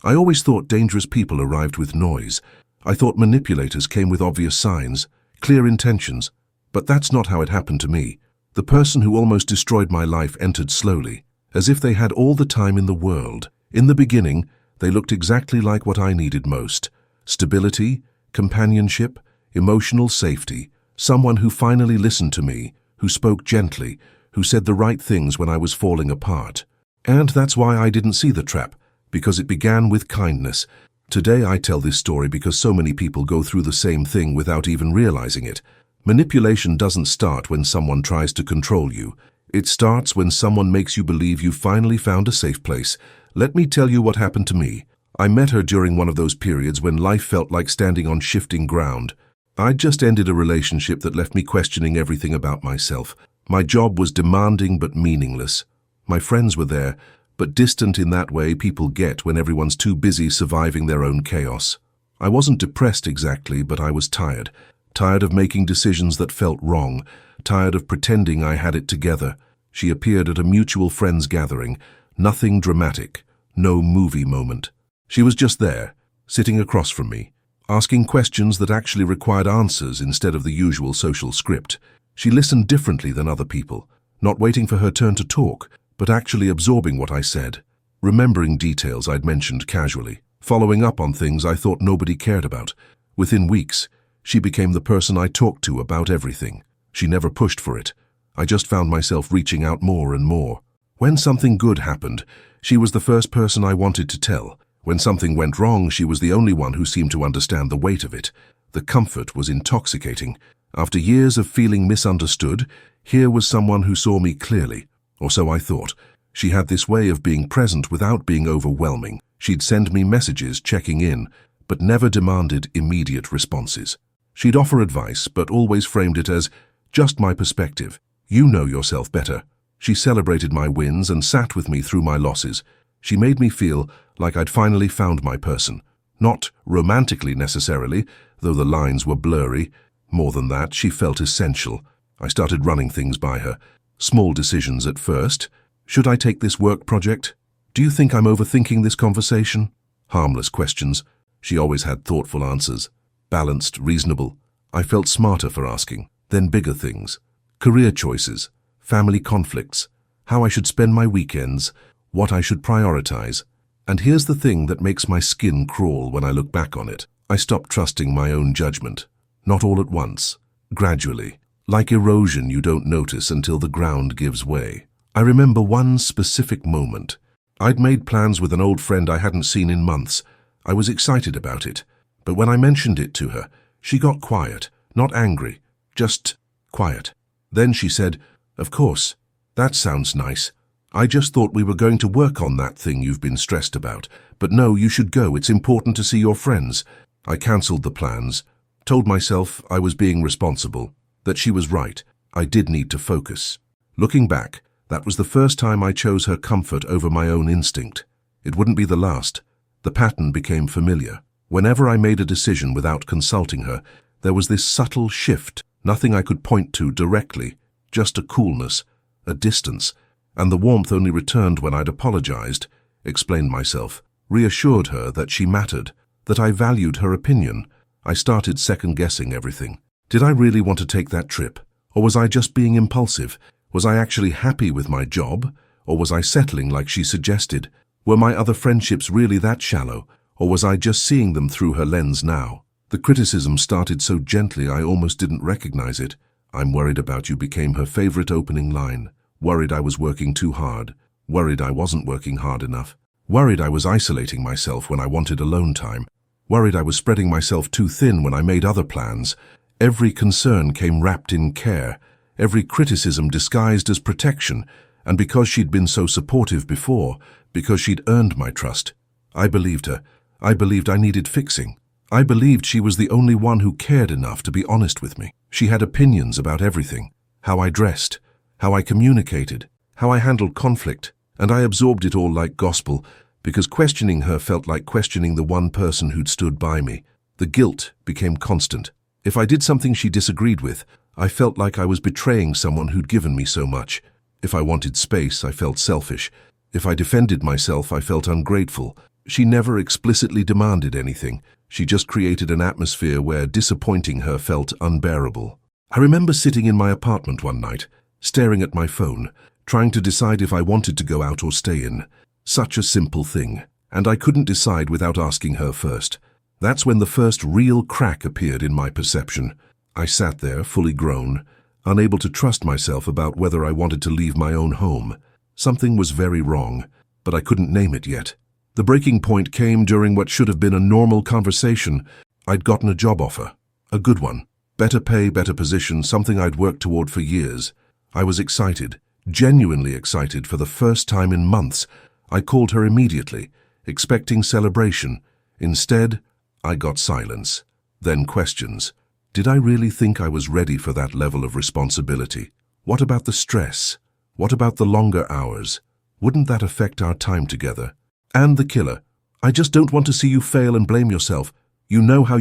I always thought dangerous people arrived with noise. I thought manipulators came with obvious signs, clear intentions. But that's not how it happened to me. The person who almost destroyed my life entered slowly, as if they had all the time in the world. In the beginning, they looked exactly like what I needed most: stability, companionship, emotional safety, someone who finally listened to me, who spoke gently, who said the right things when I was falling apart. And that's why I didn't see the trap, because it began with kindness. Today I tell this story because so many people go through the same thing without even realizing it. Manipulation doesn't start when someone tries to control you. It starts when someone makes you believe you finally found a safe place. Let me tell you what happened to me. I met her during one of those periods when life felt like standing on shifting ground. I'd just ended a relationship that left me questioning everything about myself. My job was demanding but meaningless. My friends were there, but distant in that way people get when everyone's too busy surviving their own chaos. I wasn't depressed exactly, but I was tired. Tired of making decisions that felt wrong. Tired of pretending I had it together. She appeared at a mutual friends gathering. Nothing dramatic. No movie moment. She was just there, sitting across from me, asking questions that actually required answers instead of the usual social script. She listened differently than other people, not waiting for her turn to talk, but actually absorbing what I said, remembering details I'd mentioned casually, following up on things I thought nobody cared about. Within weeks, she became the person I talked to about everything. She never pushed for it. I just found myself reaching out more and more. When something good happened, she was the first person I wanted to tell. When something went wrong, she was the only one who seemed to understand the weight of it. The comfort was intoxicating. After years of feeling misunderstood, here was someone who saw me clearly, or so I thought. She had this way of being present without being overwhelming. She'd send me messages checking in, but never demanded immediate responses. She'd offer advice, but always framed it as, "Just my perspective. You know yourself better." She celebrated my wins and sat with me through my losses. She made me feel like I'd finally found my person. Not romantically necessarily, though the lines were blurry. More than that, she felt essential. I started running things by her. Small decisions at first. Should I take this work project? Do you think I'm overthinking this conversation? Harmless questions. She always had thoughtful answers. Balanced, reasonable. I felt smarter for asking. Then bigger things. Career choices. Family conflicts. How I should spend my weekends. What I should prioritize. And here's the thing that makes my skin crawl when I look back on it. I stopped trusting my own judgment. Not all at once. Gradually. Like erosion you don't notice until the ground gives way. I remember one specific moment. I'd made plans with an old friend I hadn't seen in months. I was excited about it. But when I mentioned it to her, she got quiet. Not angry. Just quiet. Then she said, "Of course. That sounds nice. I just thought we were going to work on that thing you've been stressed about. But no, you should go. It's important to see your friends." I cancelled the plans, told myself I was being responsible, that she was right. I did need to focus. Looking back, that was the first time I chose her comfort over my own instinct. It wouldn't be the last. The pattern became familiar. Whenever I made a decision without consulting her, there was this subtle shift, nothing I could point to directly, just a coolness, a distance, and the warmth only returned when I'd apologized, explained myself, reassured her that she mattered, that I valued her opinion. I started second-guessing everything. Did I really want to take that trip? Or was I just being impulsive? Was I actually happy with my job? Or was I settling like she suggested? Were my other friendships really that shallow? Or was I just seeing them through her lens now? The criticism started so gently I almost didn't recognize it. "I'm worried about you" became her favorite opening line. Worried I was working too hard. Worried I wasn't working hard enough. Worried I was isolating myself when I wanted alone time. Worried I was spreading myself too thin when I made other plans. Every concern came wrapped in care. Every criticism disguised as protection. And because she'd been so supportive before, because she'd earned my trust, I believed her. I believed I needed fixing. I believed she was the only one who cared enough to be honest with me. She had opinions about everything. How I dressed, how I communicated, how I handled conflict, and I absorbed it all like gospel, because questioning her felt like questioning the one person who'd stood by me. The guilt became constant. If I did something she disagreed with, I felt like I was betraying someone who'd given me so much. If I wanted space, I felt selfish. If I defended myself, I felt ungrateful. She never explicitly demanded anything. She just created an atmosphere where disappointing her felt unbearable. I remember sitting in my apartment one night, staring at my phone, trying to decide if I wanted to go out or stay in. Such a simple thing. And I couldn't decide without asking her first. That's when the first real crack appeared in my perception. I sat there, fully grown, unable to trust myself about whether I wanted to leave my own home. Something was very wrong, but I couldn't name it yet. The breaking point came during what should have been a normal conversation. I'd gotten a job offer. A good one. Better pay, better position, something I'd worked toward for years. I was excited, genuinely excited for the first time in months. I called her immediately, expecting celebration. Instead, I got silence. Then questions. Did I really think I was ready for that level of responsibility? What about the stress? What about the longer hours? Wouldn't that affect our time together? And the killer. I just don't want to see you fail and blame yourself. You know how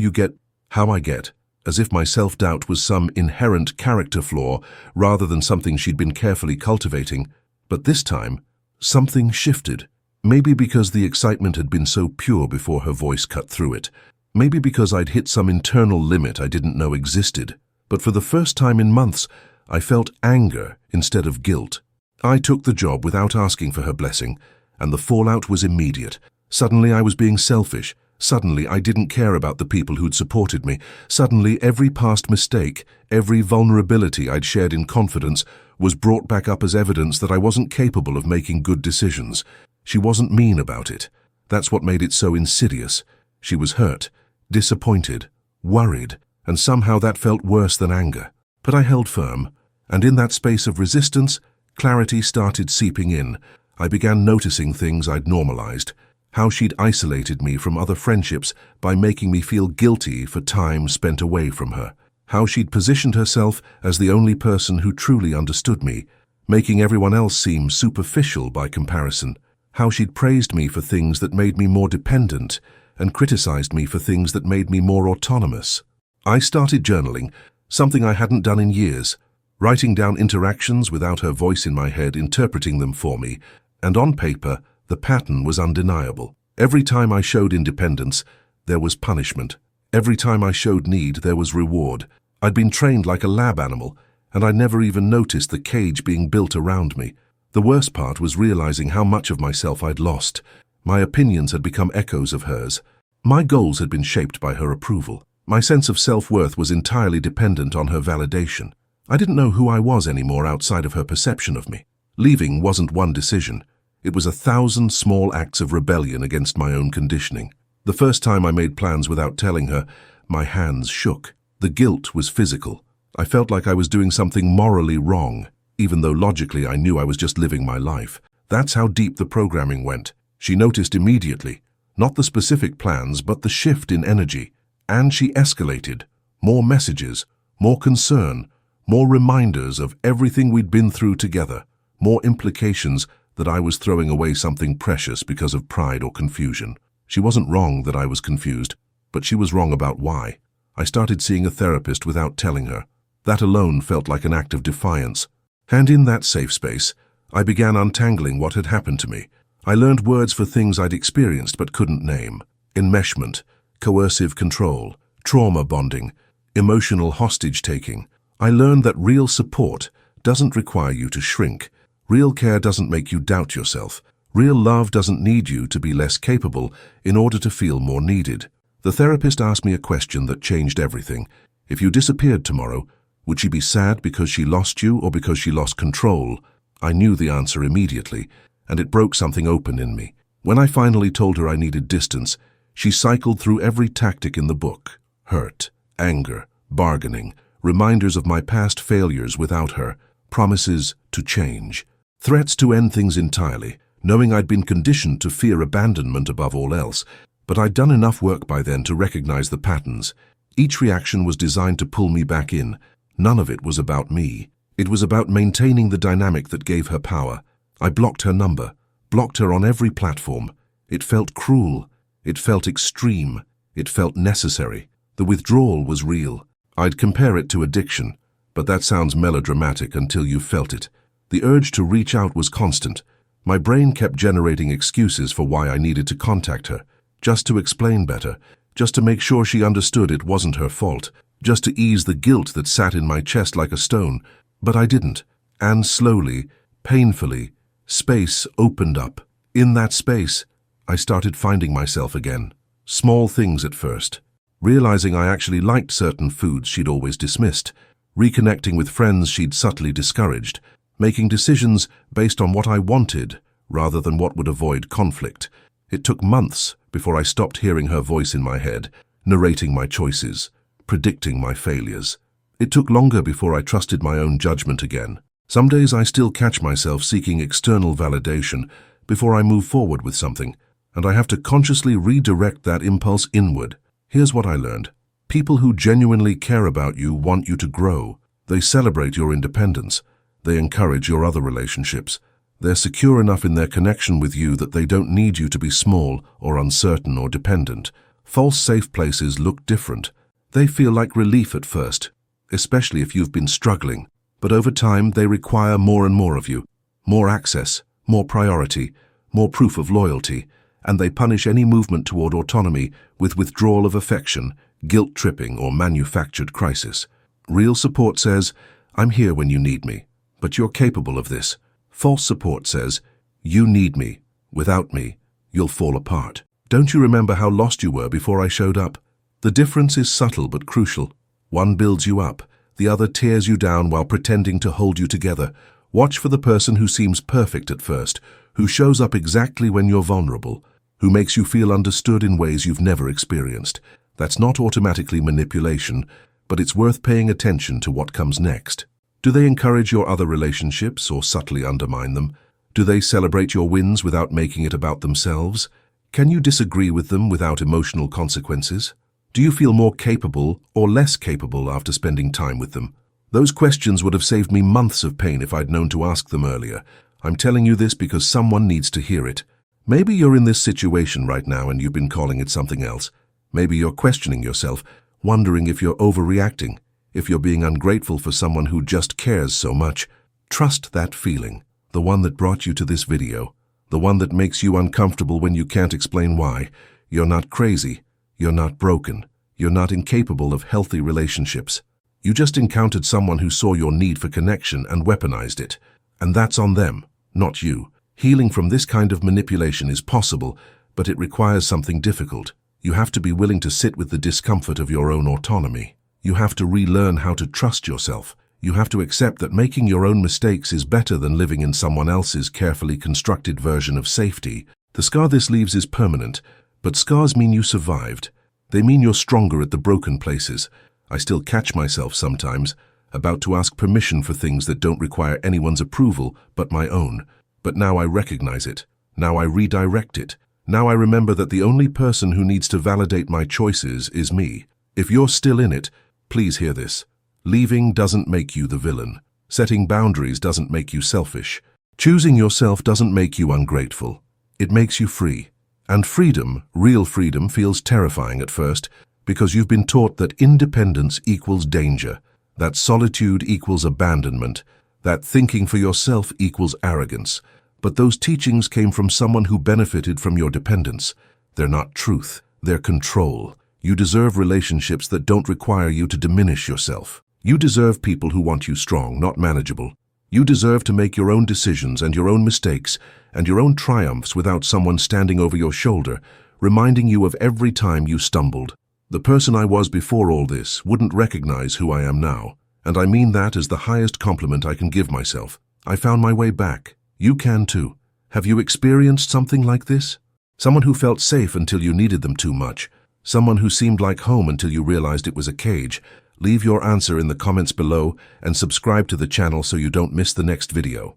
I get. As if my self-doubt was some inherent character flaw rather than something she'd been carefully cultivating. But this time, something shifted. Maybe because the excitement had been so pure before her voice cut through it. Maybe because I'd hit some internal limit I didn't know existed. But for the first time in months, I felt anger instead of guilt. I took the job without asking for her blessing, and the fallout was immediate. Suddenly I was being selfish. Suddenly I didn't care about the people who'd supported me. Suddenly every past mistake, every vulnerability I'd shared in confidence was brought back up as evidence that I wasn't capable of making good decisions. She wasn't mean about it. That's what made it so insidious. She was hurt, disappointed, worried, and somehow that felt worse than anger. But I held firm, and in that space of resistance, clarity started seeping in. I began noticing things I'd normalized. How she'd isolated me from other friendships by making me feel guilty for time spent away from her. How she'd positioned herself as the only person who truly understood me, making everyone else seem superficial by comparison. How she'd praised me for things that made me more dependent and criticized me for things that made me more autonomous. I started journaling, something I hadn't done in years, writing down interactions without her voice in my head interpreting them for me, and on paper, the pattern was undeniable. Every time I showed independence, there was punishment. Every time I showed need, there was reward. I'd been trained like a lab animal, and I never even noticed the cage being built around me. The worst part was realizing how much of myself I'd lost. My opinions had become echoes of hers. My goals had been shaped by her approval. My sense of self-worth was entirely dependent on her validation. I didn't know who I was anymore outside of her perception of me. Leaving wasn't one decision. It was 1,000 small acts of rebellion against my own conditioning. The first time I made plans without telling her, my hands shook. The guilt was physical. I felt like I was doing something morally wrong, even though logically I knew I was just living my life. That's how deep the programming went. She noticed immediately, not the specific plans, but the shift in energy. And she escalated. More messages, more concern, more reminders of everything we'd been through together, more implications that I was throwing away something precious because of pride or confusion. She wasn't wrong that I was confused, but she was wrong about why. I started seeing a therapist without telling her. That alone felt like an act of defiance. And in that safe space, I began untangling what had happened to me. I learned words for things I'd experienced but couldn't name. Enmeshment, coercive control, trauma bonding, emotional hostage-taking. I learned that real support doesn't require you to shrink. Real care doesn't make you doubt yourself. Real love doesn't need you to be less capable in order to feel more needed. The therapist asked me a question that changed everything. If you disappeared tomorrow, would she be sad because she lost you or because she lost control? I knew the answer immediately, and it broke something open in me. When I finally told her I needed distance, she cycled through every tactic in the book. Hurt, anger, bargaining, reminders of my past failures without her, promises to change. Threats to end things entirely, knowing I'd been conditioned to fear abandonment above all else, but I'd done enough work by then to recognize the patterns. Each reaction was designed to pull me back in. None of it was about me. It was about maintaining the dynamic that gave her power. I blocked her number, blocked her on every platform. It felt cruel. It felt extreme. It felt necessary. The withdrawal was real. I'd compare it to addiction, but that sounds melodramatic until you felt it. The urge to reach out was constant, My brain kept generating excuses for why I needed to contact her, just to explain better, just to make sure she understood it wasn't her fault, just to ease the guilt that sat in my chest like a stone. But I didn't. And slowly, painfully, space opened up. In that space, I started finding myself again. Small things at first. Realizing I actually liked certain foods she'd always dismissed, reconnecting with friends she'd subtly discouraged, making decisions based on what I wanted rather than what would avoid conflict. It took months before I stopped hearing her voice in my head, narrating my choices, predicting my failures. It took longer before I trusted my own judgment again. Some days I still catch myself seeking external validation before I move forward with something, and I have to consciously redirect that impulse inward. Here's what I learned. People who genuinely care about you want you to grow. They celebrate your independence. They encourage your other relationships. They're secure enough in their connection with you that they don't need you to be small or uncertain or dependent. False safe places look different. They feel like relief at first, especially if you've been struggling. But over time, they require more and more of you. More access, more priority, more proof of loyalty, and they punish any movement toward autonomy with withdrawal of affection, guilt-tripping, or manufactured crisis. Real support says, I'm here when you need me, but you're capable of this. False support says, you need me. Without me, you'll fall apart. Don't you remember how lost you were before I showed up? The difference is subtle but crucial. One builds you up, the other tears you down while pretending to hold you together. Watch for the person who seems perfect at first, who shows up exactly when you're vulnerable, who makes you feel understood in ways you've never experienced. That's not automatically manipulation, but it's worth paying attention to what comes next. Do they encourage your other relationships or subtly undermine them? Do they celebrate your wins without making it about themselves? Can you disagree with them without emotional consequences? Do you feel more capable or less capable after spending time with them? Those questions would have saved me months of pain if I'd known to ask them earlier. I'm telling you this because someone needs to hear it. Maybe you're in this situation right now and you've been calling it something else. Maybe you're questioning yourself, wondering if you're overreacting, if you're being ungrateful for someone who just cares so much. Trust that feeling, the one that brought you to this video, the one that makes you uncomfortable when you can't explain why. You're not crazy, you're not broken, you're not incapable of healthy relationships. You just encountered someone who saw your need for connection and weaponized it. And that's on them, not you. Healing from this kind of manipulation is possible, but it requires something difficult. You have to be willing to sit with the discomfort of your own autonomy. You have to relearn how to trust yourself. You have to accept that making your own mistakes is better than living in someone else's carefully constructed version of safety. The scar this leaves is permanent, but scars mean you survived. They mean you're stronger at the broken places. I still catch myself sometimes, about to ask permission for things that don't require anyone's approval but my own. But now I recognize it. Now I redirect it. Now I remember that the only person who needs to validate my choices is me. If you're still in it, please hear this. Leaving doesn't make you the villain. Setting boundaries doesn't make you selfish. Choosing yourself doesn't make you ungrateful. It makes you free. And freedom, real freedom, feels terrifying at first because you've been taught that independence equals danger, that solitude equals abandonment, that thinking for yourself equals arrogance. But those teachings came from someone who benefited from your dependence. They're not truth, they're control. You deserve relationships that don't require you to diminish yourself. You deserve people who want you strong, not manageable. You deserve to make your own decisions and your own mistakes and your own triumphs without someone standing over your shoulder, reminding you of every time you stumbled. The person I was before all this wouldn't recognize who I am now. And I mean that as the highest compliment I can give myself. I found my way back. You can too. Have you experienced something like this? Someone who felt safe until you needed them too much. Someone who seemed like home until you realized it was a cage. Leave your answer in the comments below and subscribe to the channel so you don't miss the next video.